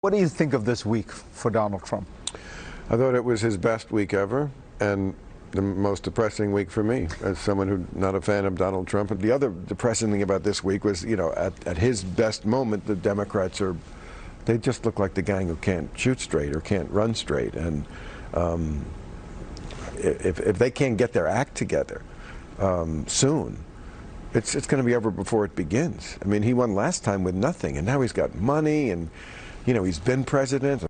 What do you think of this week for Donald Trump? I thought it was his best week ever, and the most depressing week for me, as someone who's not a fan of Donald Trump. And the other depressing thing about this week was, at his best moment, the Democrats they just look like the gang who can't shoot straight or can't run straight. And if they can't get their act together soon, it's going to be over before it begins. I mean, he won last time with nothing, and now he's got money, and he's been president.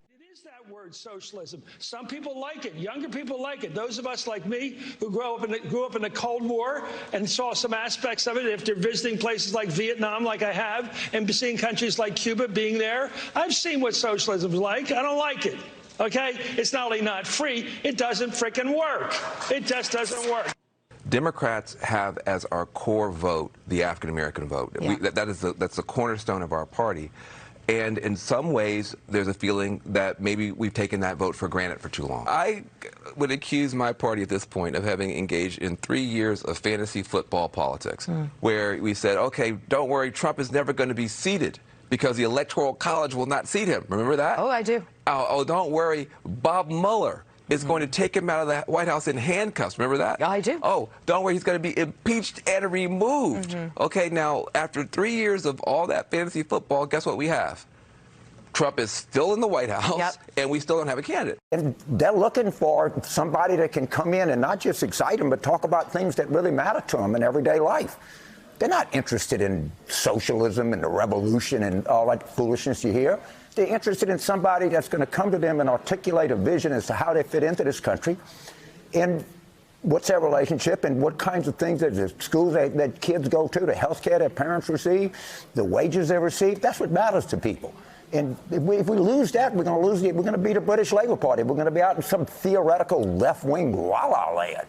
Socialism. Some people like it. Younger people like it. Those of us like me who grew up in the Cold War and saw some aspects of it after visiting places like Vietnam, like I have, and seeing countries like Cuba being there, I've seen what socialism is like. I don't like it. Okay? It's not only not free, it doesn't frickin' work. It just doesn't work. Democrats have as our core vote the African American vote. Yeah. That's the cornerstone of our party. And in some ways, there's a feeling that maybe we've taken that vote for granted for too long. I would accuse my party at this point of having engaged in 3 years of fantasy football politics, where we said, okay, don't worry, Trump is never going to be seated because the Electoral College will not seat him. Remember that? Oh, I do. Oh, don't worry, Bob Mueller is going to take him out of the White House in handcuffs. Remember that? I do. Oh, don't worry, he's going to be impeached and removed. Okay, now, after 3 years of all that fantasy football, guess what we have? Trump is still in the White House, and we still don't have a candidate. And they're looking for somebody that can come in and not just excite them, but talk about things that really matter to them in everyday life. They're not interested in socialism and the revolution and all that foolishness you hear. They're interested in somebody that's going to come to them and articulate a vision as to how they fit into this country and what's their relationship and what kinds of things that the schools that kids go to, the health care their parents receive, the wages they receive. That's what matters to people. And if we lose that, we're going to be the British Labour Party. We're going to be out in some theoretical left-wing la-la land.